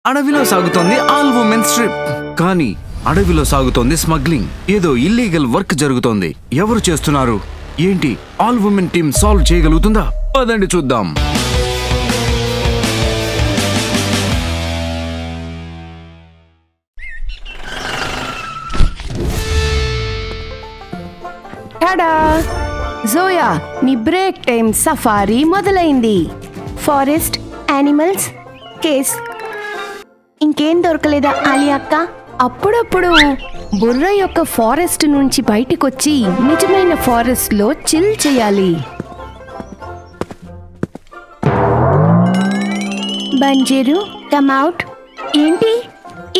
అడవిలో సాగుతోంది all women's trip. కానీ అడవిలో సాగుతోంది స్మగ్లింగ్. ఏదో ఇల్లీగల్ వర్క్ జరుగుతోంది. ఎవరు చేస్తున్నారు? ఏంటి? ఆల్ ఉమెన్ టీమ్ సాల్వ్ చేయగలుగుతుందా? పదండి చూద్దాం. జోయా, నీ బ్రేక్ టైం సఫారీ మొదలైంది. Forest, animals, case. ఇంకేం దొరకలేదా ఆలియా అక్క? అప్పుడప్పుడు బుర్ర యొక్క ఫారెస్ట్ నుంచి బయటకొచ్చి నిజమైన ఫారెస్ట్ లో చిల్ చేయాలి. బంజేరు, కమ్ అవుట్. ఏంటి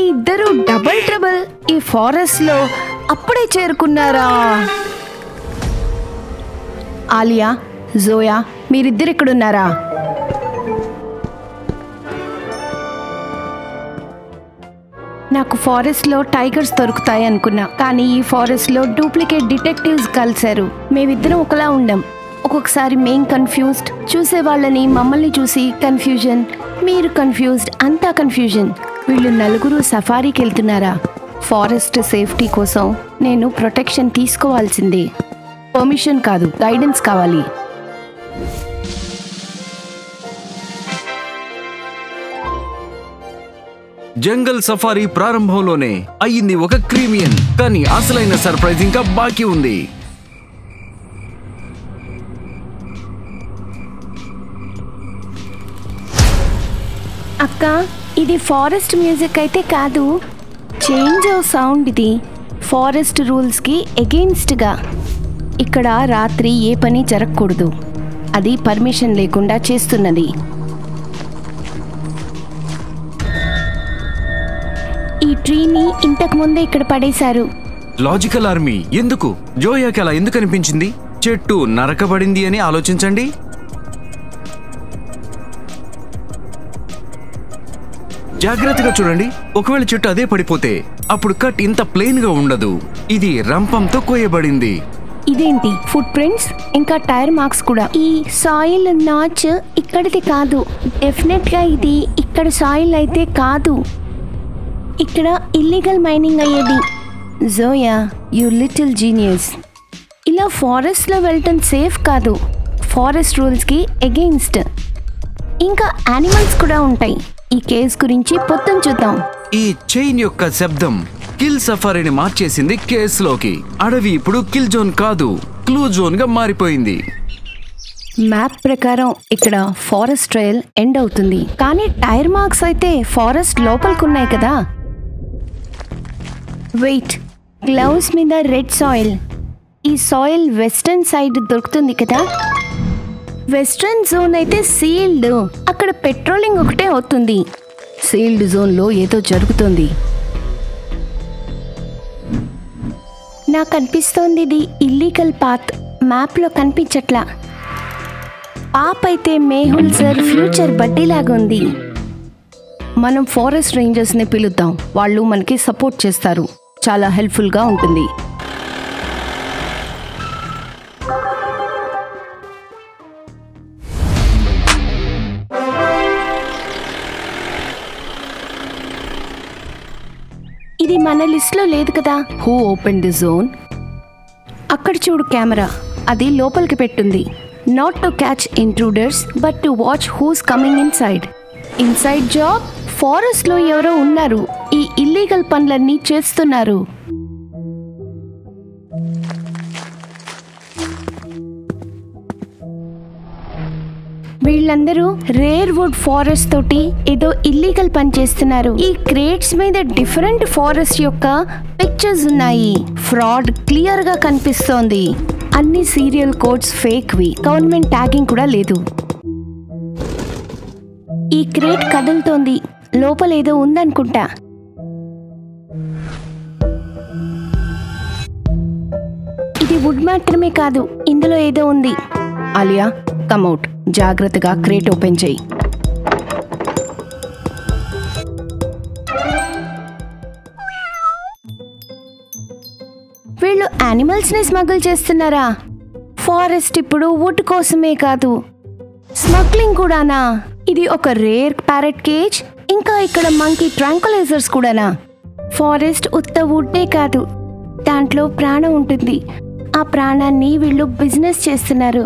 ఈ ఇద్దరు డబుల్ ట్రబుల్ ఈ ఫారెస్ట్ లో అప్పుడే చేరుకున్నారా? ఆలియా, జోయా, మీరిద్దరు ఇక్కడున్నారా? నాకు ఫారెస్ట్లో టైగర్స్ దొరుకుతాయి అనుకున్నా, కానీ ఈ ఫారెస్ట్లో డూప్లికేట్ డిటెక్టివ్స్ కలిశారు. మేమిద్దరం ఒకలా ఉండం. ఒక్కొక్కసారి మేం కన్ఫ్యూజ్డ్, చూసే వాళ్ళని మమ్మల్ని చూసి కన్ఫ్యూజన్, మీరు కన్ఫ్యూజ్డ్, అంతా కన్ఫ్యూజన్. వీళ్ళు నలుగురు సఫారీకి వెళ్తున్నారా? ఫారెస్ట్ సేఫ్టీ కోసం నేను ప్రొటెక్షన్ తీసుకోవాల్సిందే. పర్మిషన్ కాదు, గైడెన్స్ కావాలి. జంగల్ సఫారీ ప్రారంభంలోనే అయ్యింది ఒక క్రీమియన్. కానీ అసలైన సర్ప్రైజ్ ఇంకా బాకీ ఉంది. అక్క, ఇది ఫారెస్ట్ మ్యూజిక్ అయితే కాదు. చేంజ్ ఆఫ్ సౌండ్ ఇది. ఫారెస్ట్ రూల్స్కి ఎగెయిన్స్ట్గా. ఇక్కడ రాత్రి ఏ పని జరగకూడదు. అది పర్మిషన్ లేకుండా చేస్తున్నది. ఈ ట్రీని ఇంతకు ముందే ఇక్కడ పడేశారు. లాజికల్ ఆర్మీ ఎందుకు? జోయాకి అలా ఎందుకు అనిపించింది? చెట్టు నరకబడింది అని ఆలోచించండి. జాగ్రత్తగా చూడండి. ఒకవేళ చెట్టు అదే పడిపోతే అప్పుడు కట్ ఇంత ప్లెయిన్ గా ఉండదు. ఇది రంపంతో కోయబడింది. ఇదేంటి? ఫుట్ ప్రింట్స్, ఇంకా టైర్ మార్క్స్ కూడా. ఈ సాయిల్ నాచ్ ఇక్కడిది కాదు. డెఫినెట్ గా ఇది ఇక్కడ సాయిల్ అయితే కాదు. ఇక్కడ ఇల్లీగల్ మైనింగ్ అయ్యేది. Zoya, you little genius. ఇలా ఫారెస్ట్ లో వెళ్ళటం సేఫ్ కాదు. ఫారెస్ట్ రూల్స్ కి ఎగెయిన్స్ట్. ఇంకా యానిమల్స్ కూడా ఉంటాయి. ఈ కేస్ గురించి పొత్తం చూద్దాం. ఈ చైన్ యొక్క శబ్దం కిల్ సఫారీని మార్చేసింది కేసులోకి. అడవి ఇప్పుడు కిల్ జోన్ కాదు, క్లూ జోన్ గా మారిపోయింది. మ్యాప్ ప్రకారం ఇక్కడ ఫారెస్ట్ ట్రయల్ ఎండ్ అవుతుంది. కానీ టైర్ మార్క్స్ అయితే ఫారెస్ట్ లోపలికున్నాయి కదా. వెయిట్, గ్లౌస్ మీద రెడ్ సాయిల్. ఈ సాయిల్ వెస్టర్న్ సైడ్ దొరుకుతుంది కదా. వెస్ట్రన్ జోన్ అయితే సీల్డ్. అక్కడ పెట్రోలింగ్ ఒకటే అవుతుంది. సీల్డ్ జోన్లో ఏదో జరుగుతుంది. నాకు అనిపిస్తోంది ఇది ఇల్లీగల్ పాత్. మ్యాప్లో కనిపించట్లా. పాప్ అయితే మేహుల్ సార్ ఫ్యూచర్ బడ్డీలాగా ఉంది. మనం ఫారెస్ట్ రేంజర్స్ని పిలుద్దాం. వాళ్ళు మనకి సపోర్ట్ చేస్తారు. చాలా హెల్ప్ఫుల్గా ఉంటుంది. ఇది మన లిస్ట్లో లేదు కదా. Who open the zone? అక్కడ చూడు కెమెరా. అది లోపలికి పెట్టుంది. Not to catch intruders but to watch who's coming inside. Inside job. Forest లో ఎవరో ఉన్నారు. ఈ ఇల్లీగల్ పనులన్నీ చేస్తున్నారు. వీళ్ళందరూ రేర్ వుడ్ ఫారెస్ట్ తోటి ఏదో ఇల్లీగల్ పని చేస్తున్నారు. ఈ క్రేట్స్ మీద డిఫరెంట్ ఫారెస్ట్ యొక్క పిక్చర్స్ ఉన్నాయి. ఫ్రాడ్ క్లియర్ గా కనిపిస్తోంది. అన్ని సీరియల్ కోడ్స్ ఫేక్ వి. గవర్నమెంట్ ట్యాగింగ్ కూడా లేదు. ఈ క్రేట్ కదులుతోంది. లోపల ఏదో ఉందనుకుంటా. ఇది వుడ్ మాత్రమే కాదు, ఇందులో ఏదో ఉంది. ఆలియా, కమ్అవుట్. జాగ్రత్తగా క్రేట్ ఓపెన్ చేయి. వీళ్ళు యానిమల్స్ ని స్మగుల్ చేస్తున్నారా? ఫారెస్ట్ ఇప్పుడు వుడ్ కోసమే కాదు, స్మగ్లింగ్ కూడానా? ఇది ఒక రేర్ ప్యారెట్ కేజ్, ఇంకా ఇంకా ఇక్కడ మంకీ ట్రాంకులైజర్స్ కూడానా? ఫారెస్ట్ ఉత్త వుడ్డే కాదు, దాంట్లో ప్రాణం ఉంటుంది. ఆ ప్రాణాన్ని వీళ్ళు బిజినెస్ చేస్తున్నారు.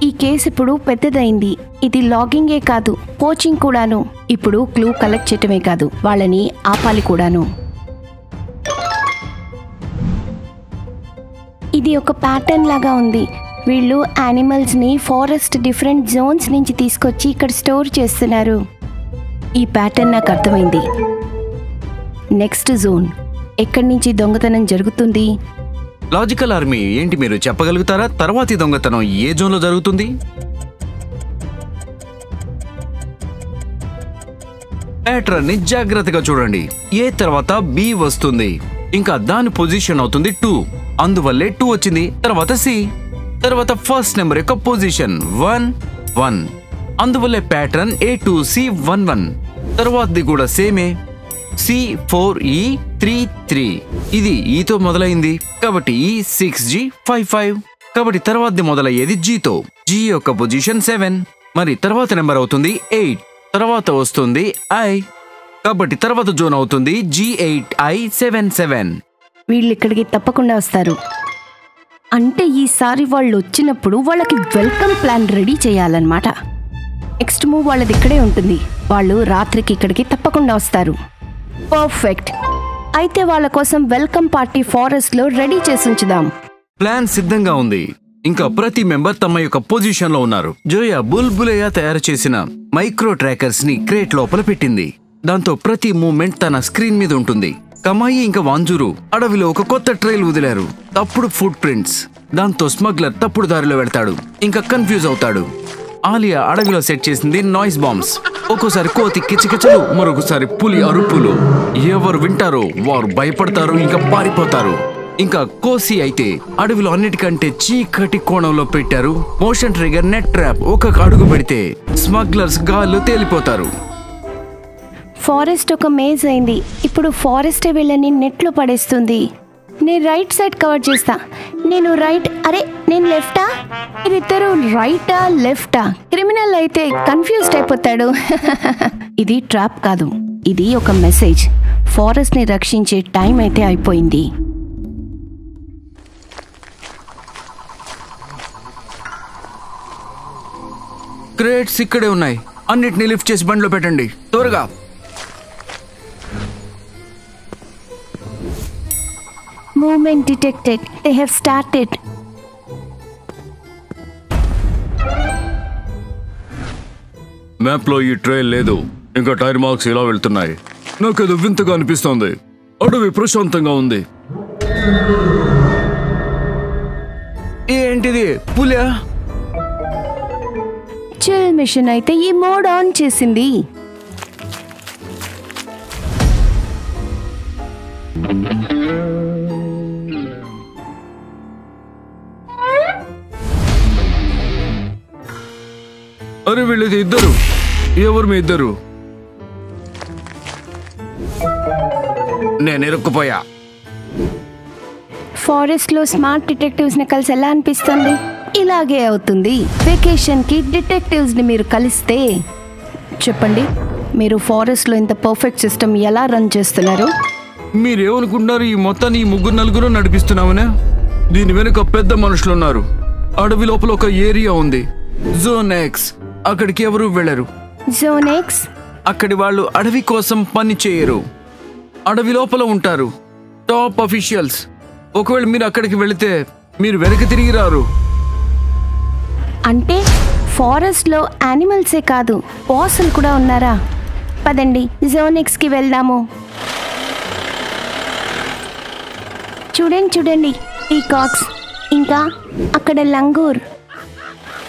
ఈ కేసు ఇప్పుడు పెద్దదైంది. ఇది లాగింగే కాదు, పోచింగ్ కూడాను. ఇప్పుడు క్లూ కలెక్ట్ చేయటమే కాదు, వాళ్ళని ఆపాలి కూడాను. ఇది ఒక ప్యాటర్న్ లాగా ఉంది. వీళ్ళు యానిమల్స్ని ఫారెస్ట్ డిఫరెంట్ జోన్స్ నుంచి తీసుకొచ్చి ఇక్కడ స్టోర్ చేస్తున్నారు. ఈ ప్యాటర్న్ నాకు అర్థమైంది. నెక్స్ట్ జోన్ ఎక్కడి నుంచి దొంగతనం జరుగుతుంది? లాజికల్ ఆర్మీ ఏంటి మీరు చెప్పగలుగుతారా? తర్వాతి దొంగతనం ఏ జోన్లో జరుగుతుంది? ప్యాటర్న్ ని జాగ్రత్తగా చూడండి. ఏ తర్వాత బి వస్తుంది, ఇంకా దాని పొజిషన్ అవుతుంది 2. అందువల్లే 2 వచ్చింది. తర్వాత సి, తర్వాత ఫస్ట్ నెంబర్ యొక్క పొజిషన్ 1 1. అందువల్లే ప్యాటర్న్ A2C11. తర్వాతది కూడా సేమే, C4E33. ఇది ఈతో మొదలైంది కాబట్టి E6G55. కాబట్టి తర్వాతది మొదలయ్యేది Gతో. G యొక్క పొజిషన్ 7. మరి తర్వాత నెంబర్ అవుతుంది 8. తర్వాత వస్తుంది I. కాబట్టి తర్వాత జోన్ అవుతుంది G8I77. వీళ్ళు ఇక్కడికి తప్పకుండా వస్తారు. అంటే ఈసారి వాళ్ళు వచ్చినప్పుడు వాళ్ళకి వెల్కమ్ ప్లాన్ రెడీ చేయాలన్నమాట. నెక్స్ట్ మూవ్ వాళ్ళది ఇక్కడే ఉంటుంది. వాళ్ళు రాత్రికి ఇక్కడికి తప్పకుండా వస్తారు. పర్ఫెక్ట్. అయితే వాళ్ళ కోసం వెల్కమ్ పార్టీ ఫారెస్ట్ లో రెడీ చేసి ఉంచుదాం. ప్లాన్ సిద్ధంగా ఉంది. ఇంకా ప్రతి మెంబర్ తమ యొక్క పొజిషన్ లో ఉన్నారు. జోయా బుల్బులయ్య తయారు చేసిన మైక్రో ట్రాకర్స్ ని క్రేట్ లోపల పెట్టింది. దాంతో ప్రతి మూమెంట్ తన స్క్రీన్ మీద ఉంటుంది. కమాయి ఇంకా వాంజూరు అడవిలో ఒక కొత్త ట్రైల్ వదిలారు. తప్పుడు ఫుట్ ప్రింట్స్. దాంతో స్మగ్లర్ తప్పుడు దారిలో వెళ్తాడు, ఇంకా కన్ఫ్యూజ్ అవుతాడు. ఆలియా అడవిలో సెట్ చేసింది నాయిస్ బాంబ్స్. ఒక్కోసారి కోతి కిచకిచలు, మరొకసారి పులి అరుపులు. ఎవరు వింటారో వారు భయపడతారు, ఇంకా పారిపోతారు. ఇంకా కోసి అయితే అడవిలో అన్నిటికంటే చీకటి కోణంలో పెట్టారు మోషన్ ట్రిగర్ నెట్ ట్రాప్. ఒక అడుగు పెడితే స్మగ్లర్స్ గాల్లో తేలిపోతారు. ఫారెస్ట్ ఒక మేజ్ అయింది. ఇప్పుడు ఫారెస్టే వీళ్ళని నెట్లో పడేస్తుంది. నేను రైట్ సైడ్ కవర్ చేస్తా. నేను రైట్, అరే నేను లెఫ్టా? మీరిద్దరు రైటా లెఫ్టా? క్రిమినల్ అయితే కన్ఫ్యూజ్డ్ అయిపోతాడు. ఇది ట్రాప్ కాదు, ఇది ఒక మెసేజ్. ఫారెస్ట్ ని రక్షించే టైం అయితే అయిపోయింది. క్రేట్స్ ఇక్కడే ఉన్నాయి. అన్నిటిని లిఫ్ట్ చేసి బండ్లో పెట్టండి త్వరగా. Movement detected. They have started. Map లో ఈ ట్రైల్ లేదు, ఇంకా టైర్ మార్క్స్ ఇలా వెళ్తున్నాయి. నాకేదో వింతగా అనిపిస్తోంది. అడవి ప్రశాంతంగా ఉంది. ఏంటిది? పులియా? చిల్ మిషన్ అయితే ఈ మోడ్ ఆన్ చేసింది. అరే వీళ్ళది ఇద్దరు. ఎవరు మీ ఇద్దరు? నేను ఇరుక్కుపోయా. ఫారెస్ట్ లో స్మార్ట్ డిటెక్టివ్స్ ని కలిసి ఎలా అనిపిస్తుంది? ఇలాగే అవుతుంది. వెకేషన్ కి డిటెక్టివ్స్ ని మీరు కలిస్తే చెప్పండి, మీరు ఫారెస్ట్ లో ఇంత పర్ఫెక్ట్ సిస్టమ్ ఎలా రన్ చేస్తున్నారు? మీరేమనుకుంటున్నారు? ఈ మొత్తాన్ని ఈ ముగ్గురు నలుగురు నడిపిస్తున్నామనే? దీని వెనుక పెద్ద మనుషులు ఉన్నారు. అడవి లోపల ఒక ఏరియా ఉంది, జోన్ ఎక్స్. అక్కడికి ఎవరు వెళ్ళరు. Zone X? అక్కడి వాళ్ళు అడవి కోసం పని చేయరు, అడవి లోపల ఉంటారు. Top officials. ఒకవేళ మీరు అక్కడికి వెళితే మీరు వెనక్కి తిరిగి రారు. అంటే ఫారెస్ట్ లో యానిమల్సే కాదు, బాసులు కూడా ఉన్నారా? పదండి జోన్ ఎక్స్ కి వెళ్దాము. చూడండి చూడండి, పీకాక్స్, ఇంకా అక్కడ లంగూర్.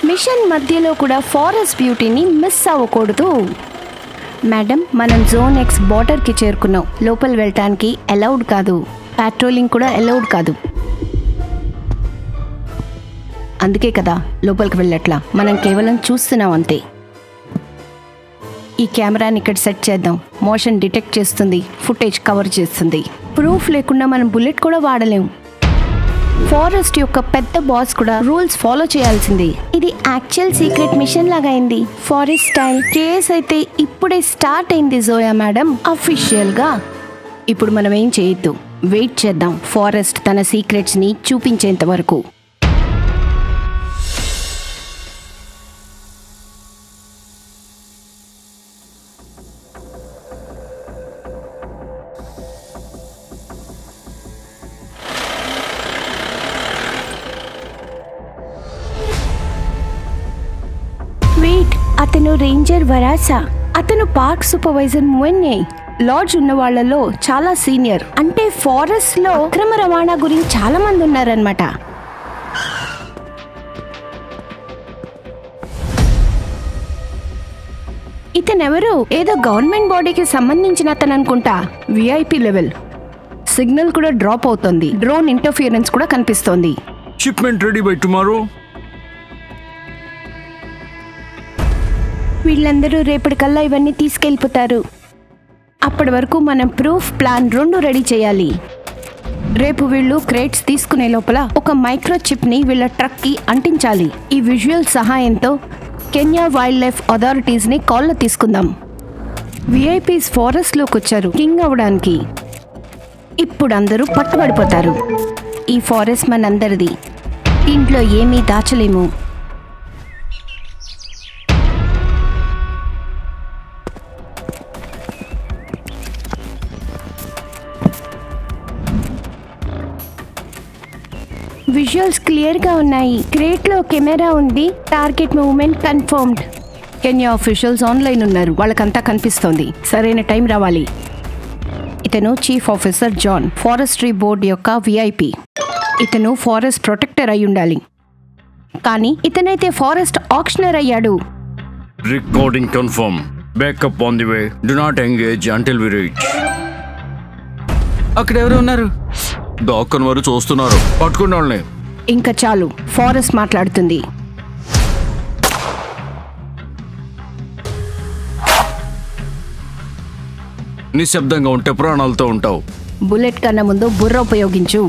మిషన్ మధ్యలో కూడా ఫారెస్ట్ బ్యూటీని మిస్ అవ్వకూడదు. మేడం, మనం జోన్ ఎక్స్ బార్డర్కి చేరుకున్నాం. లోపల వెళ్ళటానికి అలౌడ్ కాదు, పెట్రోలింగ్ కూడా అలౌడ్ కాదు. అందుకే కదా లోపలికి వెళ్ళట్లా, మనం కేవలం చూస్తున్నాం అంతే. ఈ కెమెరాని ఇక్కడ సెట్ చేద్దాం. మోషన్ డిటెక్ట్ చేస్తుంది, ఫుటేజ్ కవర్ చేస్తుంది. ప్రూఫ్ లేకుండా మనం బుల్లెట్ కూడా వాడలేం. ఫారెస్ట్ యొక్క పెద్ద బాస్ కూడా రూల్స్ ఫాలో చేయాల్సింది. ఇది యాక్చువల్ సీక్రెట్ మిషన్ లాగా అయింది. ఫారెస్ట్ స్టైల్ కేస్ అయితే ఇప్పుడే స్టార్ట్ అయింది జోయా మేడం అఫీషియల్ గా. ఇప్పుడు మనం ఏం చేయొద్దు, వెయిట్ చేద్దాం ఫారెస్ట్ తన సీక్రెట్స్ ని చూపించేంత వరకు. వెయిట్, అతను రేంజర్ వరాసా. అతను పార్క్ సూపర్వైజర్ మువెన్నే. లాడ్జ్ ఉన్న వాళ్ళలో చాలా సీనియర్. అంటే ఫారెస్ట్ లో అక్రమ రవాణా గురించి చాలా మంది ఉన్నారనమాట. ఇతనెవరు? ఏదో గవర్నమెంట్ బాడీకి సంబంధించిన అతను అనుకుంటా. VIP level. సిగ్నల్ కూడా డ్రాప్ అవుతుంది. డ్రోన్ ఇంటర్ఫియరెన్స్ కూడా కనిపిస్తోంది. Shipment ready by tomorrow. వీళ్ళందరూ రేపటికల్లా ఇవన్నీ తీసుకెళ్ళిపోతారు. అప్పటి వరకు మనం ప్రూఫ్ ప్లాన్ 2 రెడీ చేయాలి. రేపు వీళ్ళు క్రేట్స్ తీసుకునే లోపల ఒక మైక్రో చిప్ ని వీళ్ళ ట్రక్ కి అంటించాలి. ఈ విజువల్ సహాయంతో కెన్యా వైల్డ్ లైఫ్ అథారిటీస్ ని కాల్లో తీసుకుందాం. విఐపీస్ ఫారెస్ట్ లోకి వచ్చారు కింగ్ అవడానికి. ఇప్పుడు అందరూ పట్టుబడిపోతారు. ఈ ఫారెస్ట్ మనందరిది. ఇంట్లో ఏమీ దాచలేము. విజువల్స్ క్లియర్ గా ఉన్నాయి. క్రేట్ లో కెమెరా ఉంది. Target movement confirmed. Kenya officials online ఉన్నారు. వాళ్ళకంతా కనిపిస్తోంది. సరైన టైం రావాలి. ఇతను chief officer John, forestry board యొక్క విఐపి. ఇతను ఫారెస్ట్ ప్రొటెక్టర్ అయి ఉండాలి, కానీ ఇతనైతే ఫారెస్ట్ ఆక్షనర్ అయ్యాడు. Recording confirm. Backup on the way. Do not engage until we reach. అక్కడ ఎవరు ఉన్నారు? డాక్కన్ వారు చూస్తున్నారు. పట్టుకున్న వాళ్ళని. ఇంకా చాలు, ఫారెస్ట్ మాట్లాడుతుంది. నిశ్శబ్దంగా ఉంటే ప్రాణాలతో ఉంటావు. బుల్లెట్ కన్నా ముందు బుర్ర ఉపయోగించు.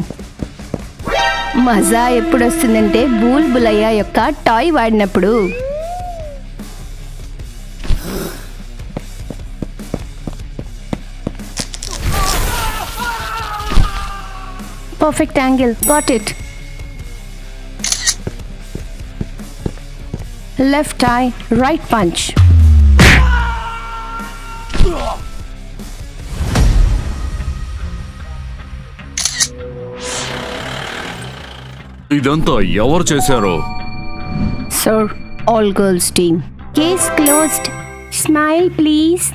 మజా ఎప్పుడు వస్తుందంటే బూల్ బులయ్య యొక్క టాయ్ వాడినప్పుడు. Perfect angle. Got it. Left I, right punch. ఇదంతా ఎవరు చేశారో? Sir, all girls team. Case closed. Smile please.